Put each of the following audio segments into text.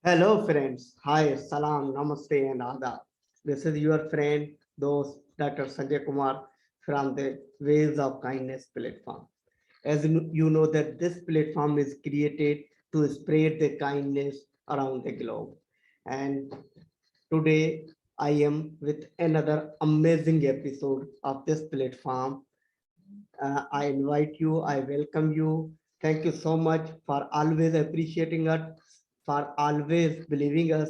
Hello, friends. Hi, salam, namaste, and adab. This is your friend, dost Dr. Sanjay Kumar from the Ways of Kindness platform. As you know, that this platform is created to spread the kindness around the globe. And today, I am with another amazing episode of this platform. I invite you, I welcome you. Thank you so much for always appreciating us, for always believing us.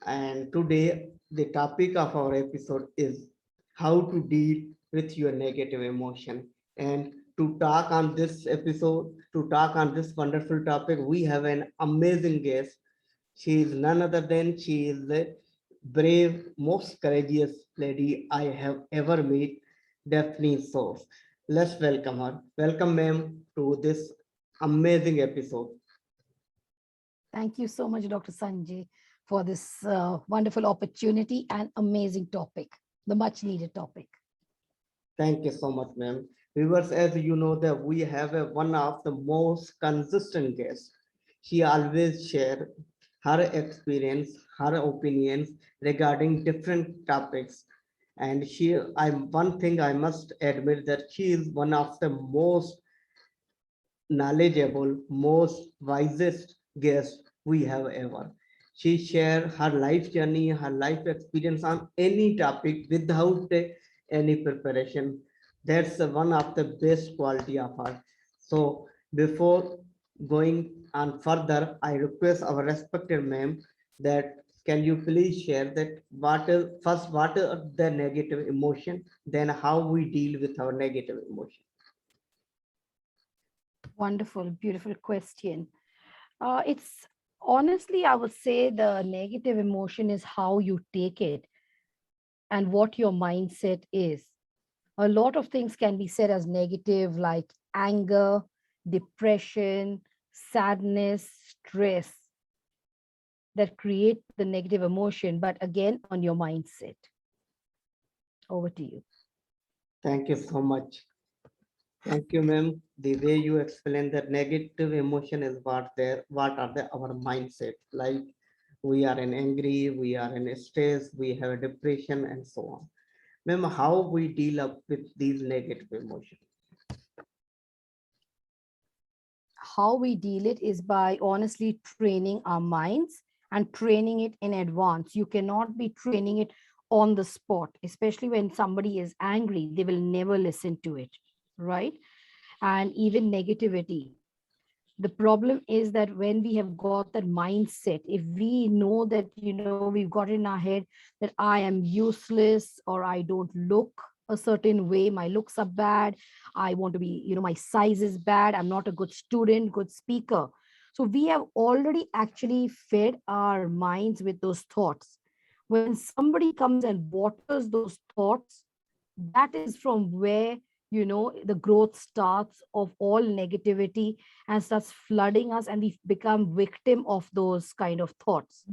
And today, the topic of our episode is how to deal with your negative emotion. And to talk on this episode, to talk on this wonderful topic, we have an amazing guest. She is none other than she is the brave, most courageous lady I have ever met, Daphne Source. Let's welcome her. Welcome, ma'am, to this amazing episode. Thank you so much, Dr. Sanjay, for this wonderful opportunity and amazing topic, the much needed topic. Thank you so much, ma'am. Viewers, as you know, that we have one of the most consistent guests. She always share her experience, her opinions regarding different topics. And one thing I must admit that she is one of the most knowledgeable, most wisest guest we have ever. She shared her life journey, her life experience on any topic without any preparation. That's one of the best quality of her. So before going on further, I request our respected ma'am that can you please share that what are the negative emotion, then how we deal with our negative emotion. Wonderful, beautiful question. It's honestly, I would say the negative emotion is how you take it and what your mindset is. A lot of things can be said as negative, like anger, depression, sadness, stress, that create the negative emotion, but again, on your mindset. Over to you. Thank you so much. Thank you, ma'am. The way you explain that negative emotion is what are our mindset? Like we are in angry, we are in stress, we have a depression, and so on. Ma'am, how we deal up with these negative emotions? How we deal it is by honestly training our minds and training it in advance. You cannot be training it on the spot, especially when somebody is angry, they will never listen to it, right? And even negativity. The problem is that when we have got that mindset, if we know that, we've got in our head that I am useless or I don't look a certain way, my looks are bad, I want to be, my size is bad, I'm not a good student, good speaker. So we have already actually fed our minds with those thoughts. When somebody comes and waters those thoughts, that is from where the growth starts of all negativity and starts flooding us, and we become victim of those kind of thoughts,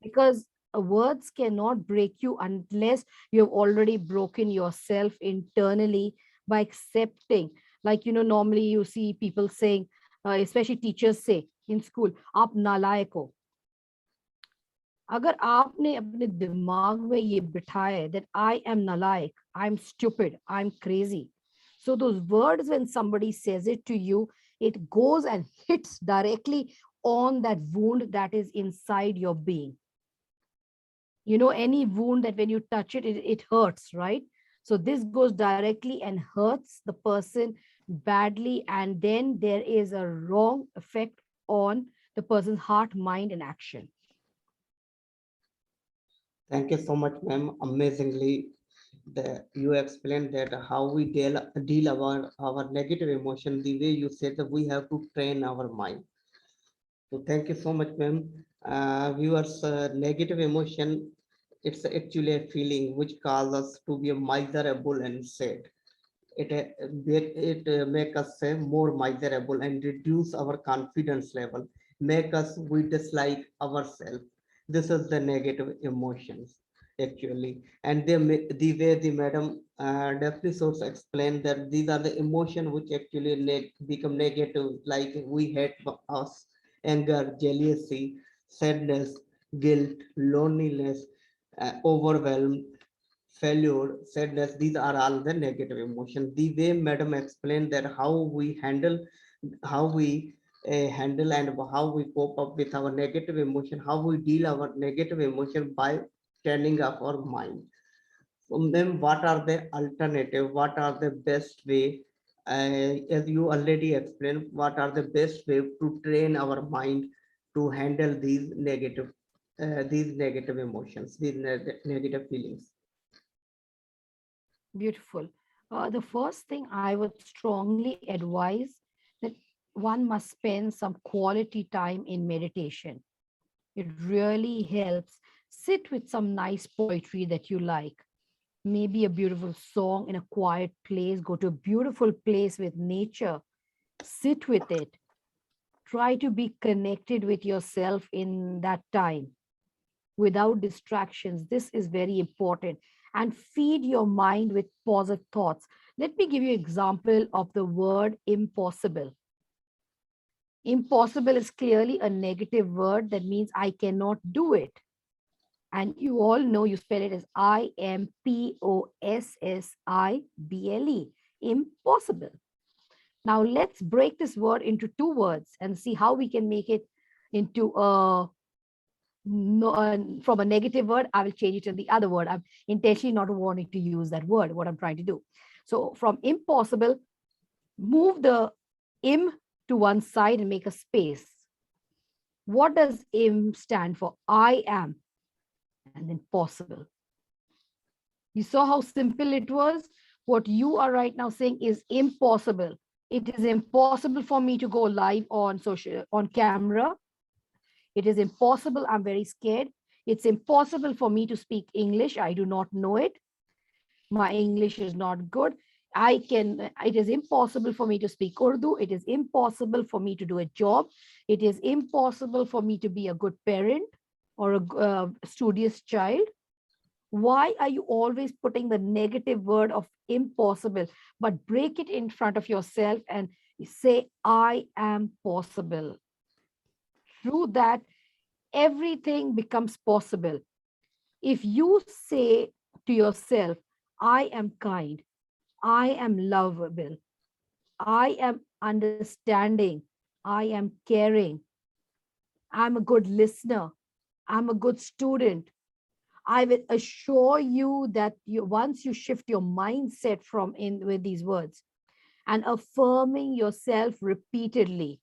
because words cannot break you unless you have already broken yourself internally by accepting. Like, normally you see people saying, especially teachers say in school, aap nalayak ho. अगर आपने अपने दिमाग में ये बिठाया है that I am nalaik, I'm stupid, I'm crazy. So those words, when somebody says it to you, it goes and hits directly on that wound that is inside your being. Any wound that when you touch it, it hurts, right? So this goes directly and hurts the person badly, and then there is a wrong effect on the person's heart, mind, and action. Thank you so much, ma'am. Amazingly, you explained that how we deal our negative emotion. The way you said that we have to train our mind. So thank you so much, ma'am. Viewers, negative emotion, it's actually a feeling which causes us to be miserable and sad. It make us more miserable and reduce our confidence level, make us we dislike ourselves. This is the negative emotions actually, and the way the madam Daphne Source explained that these are the emotion which actually become negative, like we hate us, anger, jealousy. sadness, guilt, loneliness, overwhelm, failure, sadness. These are all the negative emotions. The way Madam explained that how we handle and how we cope up with our negative emotion, how we deal our negative emotion by turning off our mind. From them, what are the alternative? What are the best way? As you already explained, what are the best way to train our mind to handle these negative emotions, these negative feelings? Beautiful. The first thing I would strongly advise that one must spend some quality time in meditation. It really helps. Sit with some nice poetry that you like, maybe a beautiful song in a quiet place. Go to a beautiful place with nature. Sit with it. Try to be connected with yourself in that time without distractions. This is very important. And feed your mind with positive thoughts. Let me give you an example of the word impossible. Impossible is clearly a negative word that means I cannot do it. And you all know you spell it as Impossible. Impossible. Now let's break this word into two words and see how we can make it into a no, from a negative word. I will change it to the other word. I'm intentionally not wanting to use that word, what I'm trying to do. So from impossible, move the im to one side and make a space. What does im stand for? I am, and then possible. You saw how simple it was? What you are right now saying is impossible. It is impossible for me to go live on camera. It is impossible. I'm very scared. It's impossible for me to speak English. I do not know it. My English is not good. It is impossible for me to speak Urdu. It is impossible for me to do a job. It is impossible for me to be a good parent or a studious child. Why are you always putting the negative word of impossible? But break it in front of yourself and say, I am possible. Through that, everything becomes possible. If you say to yourself, I am kind, I am lovable, I am understanding, I am caring, I'm a good listener, I'm a good student, I will assure you that once you shift your mindset from in with these words and affirming yourself repeatedly,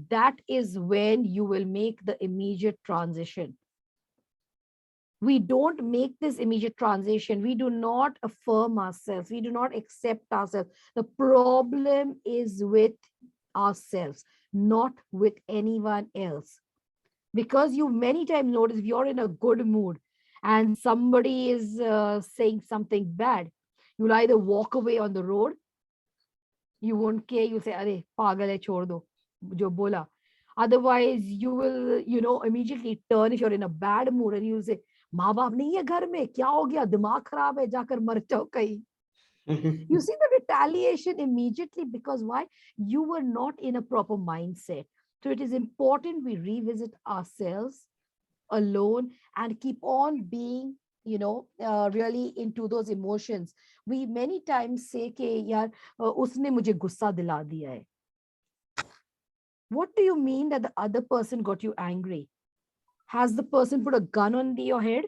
that is when you will make the immediate transition. We don't make this immediate transition. We do not affirm ourselves. We do not accept ourselves. The problem is with ourselves, not with anyone else. Because you many times notice if you're in a good mood and somebody is saying something bad, you'll either walk away on the road, you won't care, you'll say, Are, pagal hai, chhod do, jo bola. Otherwise, you will, immediately turn if you're in a bad mood and you'll say, माँ बाप नहीं है घर में, क्या हो गया, दिमाग खराब है, जाकर मर जाओ कहीं. You see the retaliation immediately because why? You were not in a proper mindset. So it is important we revisit ourselves alone and keep on being, really into those emotions. We many times say कि यार उसने मुझे गुस्सा दिला दिया है. What do you mean that the other person got you angry? Has the person put a gun on your head?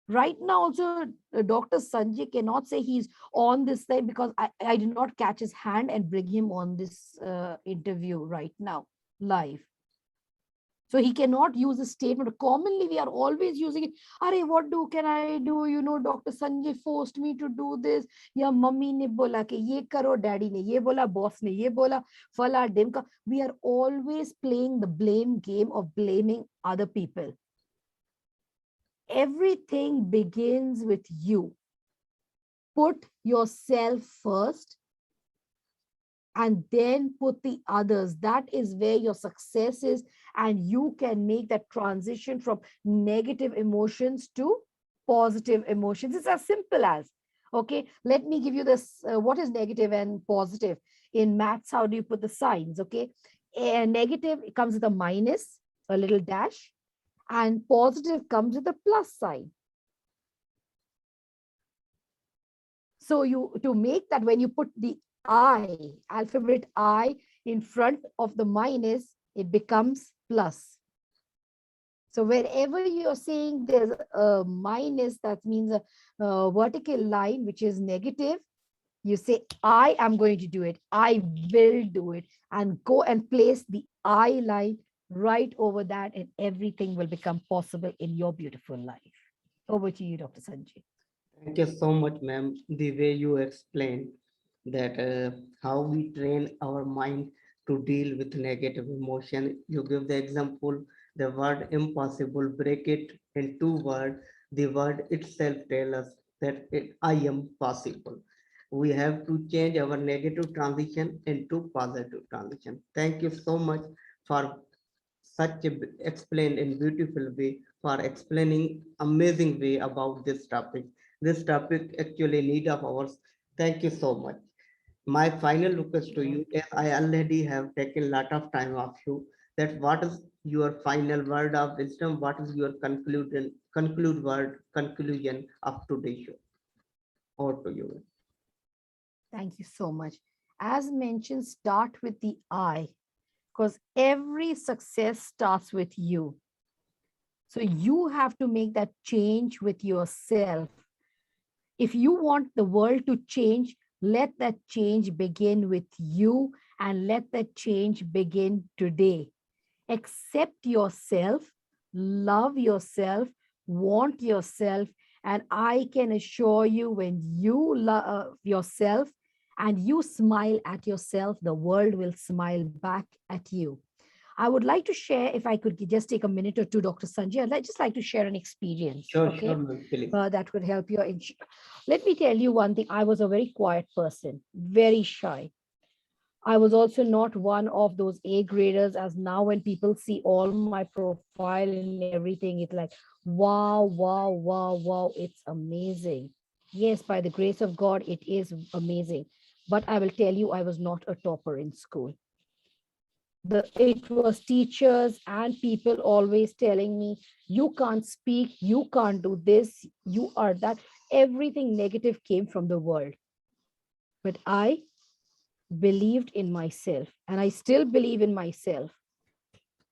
Right now also, Dr. Sanjay cannot say he's on this thing because I did not catch his hand and bring him on this interview right now, live. So he cannot use a statement. Commonly, we are always using it. Are, what can I do? Dr. Sanjay forced me to do this. Ya mummy ne bola ke ye karo, daddy ne ye bola, boss ne ye bola, fala dimka. We are always playing the blame game of blaming other people. Everything begins with you. Put yourself first and then put the others. That is where your success is, and you can make that transition from negative emotions to positive emotions. It's as simple as, okay, let me give you this. What is negative and positive? In maths, how do you put the signs? Okay, negative, it comes with a minus, a little dash, and positive comes with a plus sign. So you, to make that, when you put the I, alphabet I in front of the minus, it becomes plus. So wherever you're saying there's a minus, that means a vertical line, which is negative, you say, I am going to do it. I will do it. And go and place the I line right over that, and everything will become possible in your beautiful life. Over to you, Dr. Sanjay. Thank you so much, ma'am. The way you explain that how we train our mind to deal with negative emotion. You give the example, the word impossible, break it in two words. The word itself tells us that I am possible. We have to change our negative transition into positive transition. Thank you so much for such a explained in beautiful way, for explaining amazing way about this topic. This topic actually need of ours. Thank you so much. My final request to you, as I already have taken lot of time of you, that what is your final word of wisdom? What is your conclusion of today's show? Over to you. Thank you so much. As mentioned, start with the I, because every success starts with you. So you have to make that change with yourself. If you want the world to change, let that change begin with you, and let that change begin today. Accept yourself, love yourself, want yourself. And I can assure you, when you love yourself and you smile at yourself, the world will smile back at you. I would like to share, if I could just take a minute or two, Dr. Sanjay, I'd just like to share an experience, Sure, okay? ma'am, please. That could help you. Let me tell you one thing. I was a very quiet person, very shy. I was also not one of those A graders, as now when people see all my profile and everything, it's like, wow, wow, wow, wow, it's amazing. Yes, by the grace of God, it is amazing. But I will tell you, I was not a topper in school. It was teachers and people always telling me, you can't speak, you can't do this, you are that. Everything negative came from the world. But I believed in myself, and I still believe in myself.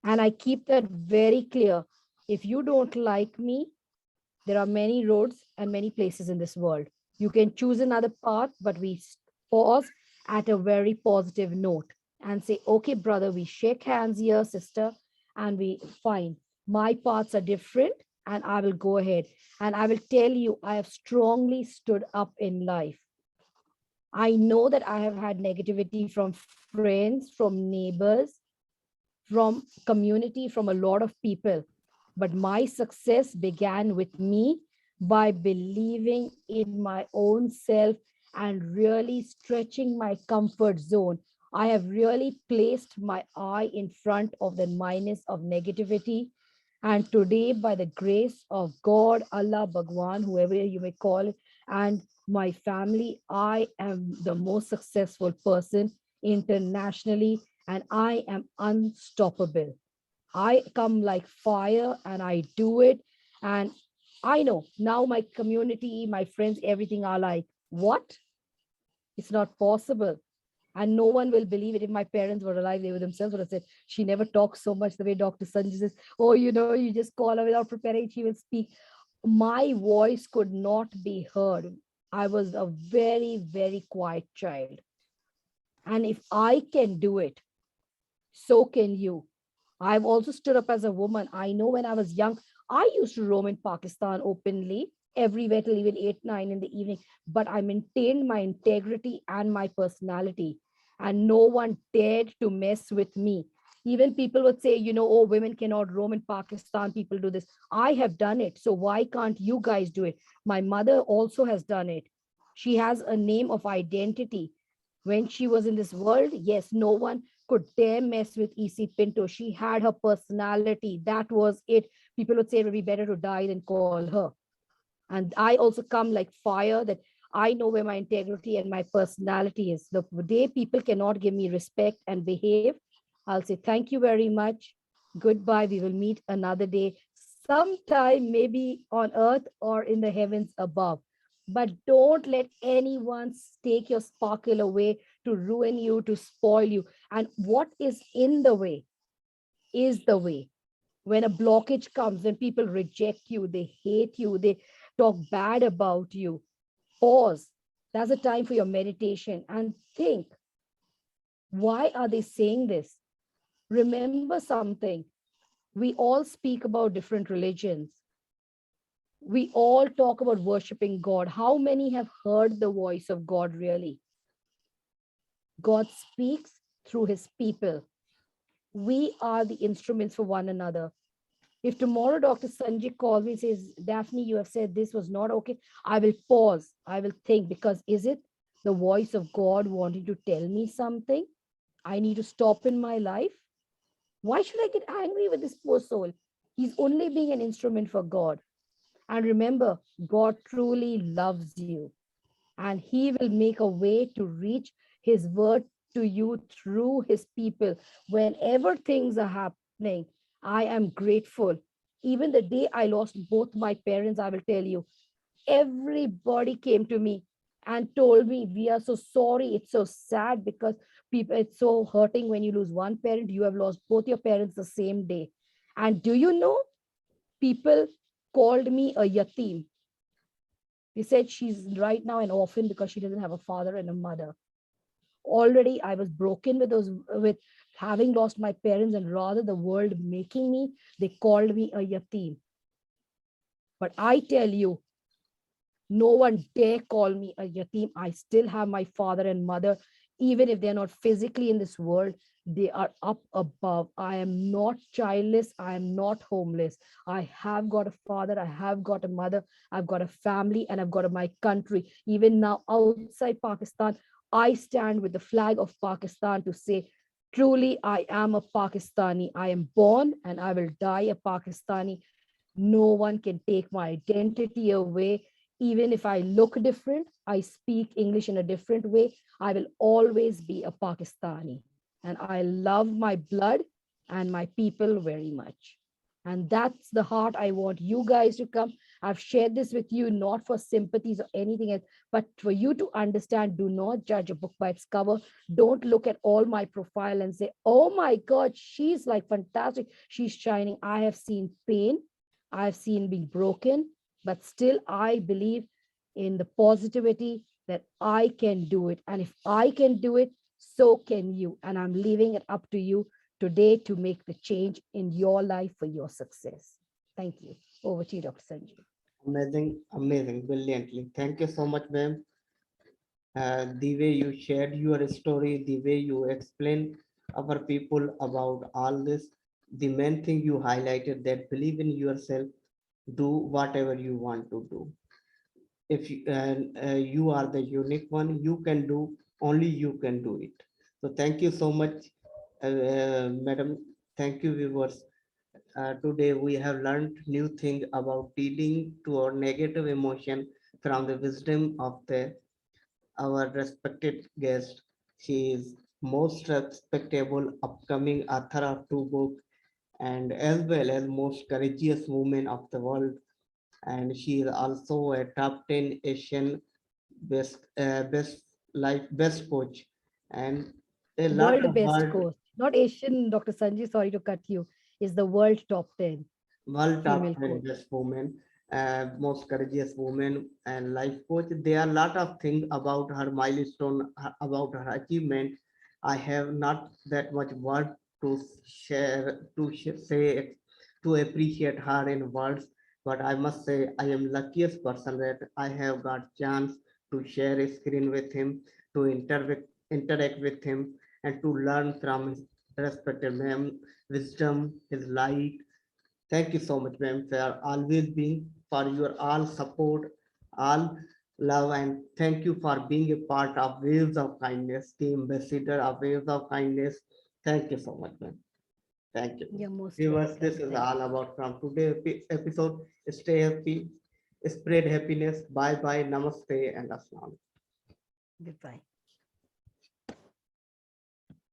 And I keep that very clear. If you don't like me, there are many roads and many places in this world. You can choose another path, but we pause at a very positive note and say, okay, brother, we shake hands here, sister, and we fine. My paths are different, and I will go ahead. And I will tell you, I have strongly stood up in life. I know that I have had negativity from friends, from neighbors, from community, from a lot of people. But my success began with me by believing in my own self and really stretching my comfort zone. I have really placed my eye in front of the minus of negativity. And today, by the grace of God, Allah, Bhagwan, whoever you may call it, and my family, I am the most successful person internationally, and I am unstoppable. I come like fire and I do it. And I know now my community, my friends, everything are like, what? It's not possible. And no one will believe it. If my parents were alive, they would themselves would have said, she never talks so much the way Dr. Sanjay says, oh, you just call her without preparing, she will speak. My voice could not be heard. I was a very, very quiet child. And if I can do it, so can you. I've also stood up as a woman. I know when I was young, I used to roam in Pakistan openly, everywhere till even 8, 9 in the evening. But I maintained my integrity and my personality. And no one dared to mess with me. Even people would say, oh, women cannot roam in Pakistan. People do this. I have done it. So why can't you guys do it? My mother also has done it. She has a name of identity. When she was in this world, yes, no one could dare mess with EC Pinto. She had her personality. That was it. People would say it would be better to die than call her. And I also come like fire, that I know where my integrity and my personality is. The day people cannot give me respect and behave, I'll say thank you very much. Goodbye. We will meet another day, sometime maybe on earth or in the heavens above. But don't let anyone take your sparkle away to ruin you, to spoil you. And what is in the way is the way. When a blockage comes, when people reject you, they hate you, they talk bad about you, pause. That's a time for your meditation and think, why are they saying this? Remember something. We all speak about different religions. We all talk about worshiping God. How many have heard the voice of God really? God speaks through his people. We are the instruments for one another. If tomorrow Dr. Sanjay calls me and says, Daphne, you have said this was not okay, I will pause. I will think, because is it the voice of God wanting to tell me something I need to stop in my life? Why should I get angry with this poor soul? He's only being an instrument for God. And remember, God truly loves you, and he will make a way to reach his word to you through his people. Whenever things are happening, I am grateful. Even the day I lost both my parents, I will tell you, everybody came to me and told me, we are so sorry, it's so sad, because people, it's so hurting when you lose one parent. You have lost both your parents the same day. And do you know, people called me a yatim. They said she's right now an orphan because she doesn't have a father and a mother. Already I was broken with those, with having lost my parents, and rather the world making me, they called me a yatim. But I tell you, no one dare call me a yatim. I still have my father and mother. Even if they're not physically in this world, they are up above. I am not childless. I am not homeless. I have got a father. I have got a mother. I've got a family, and I've got my country. Even now, outside Pakistan, I stand with the flag of Pakistan to say, truly, I am a Pakistani. I am born and I will die a Pakistani. No one can take my identity away. Even if I look different, I speak English in a different way, I will always be a Pakistani. And I love my blood and my people very much. And that's the heart I want you guys to come. I've shared this with you not for sympathies or anything else, but for you to understand. Do not judge a book by its cover. Don't look at all my profile and say, oh my God, she's like fantastic. She's shining. I have seen pain. I've seen being broken, but still I believe in the positivity that I can do it. And if I can do it, so can you. And I'm leaving it up to you today to make the change in your life for your success. Thank you. Over to you, Dr. Sanjay. Amazing, amazing, brilliantly. Thank you so much, ma'am. The way you shared your story, the way you explained our people about all this, the main thing you highlighted, that believe in yourself, do whatever you want to do. If you, you are the unique one, you can do, only you can do it. So thank you so much, madam. Thank you, viewers. Today we have learned new thing about dealing to our negative emotion from the wisdom of the our respected guest. She is most respectable upcoming author of two books, and as well as most courageous woman of the world. And she is also a top 10 Asian best coach, and a lot World of best coach, not Asian, Dr. Sanjay, sorry to cut you, is the world top 10 world top female 10 coach. best woman, most courageous woman and life coach. There are a lot of things about her milestone, about her achievement. I have not that much word to share, to say, to appreciate her in words, but I must say I am luckiest person that I have got chance to share a screen with him, to interact with him, and to learn from his respected ma'am wisdom, his light. Thank you so much, ma'am, for always being, for your all support, all love, and thank you for being a part of Waves of Kindness, the ambassador of Waves of Kindness. Thank you so much, ma'am. Thank you. You're most Viewers, welcome. this is Thank all you. about from today's episode. Stay happy, spread happiness. Bye bye, namaste, and assalam. Goodbye.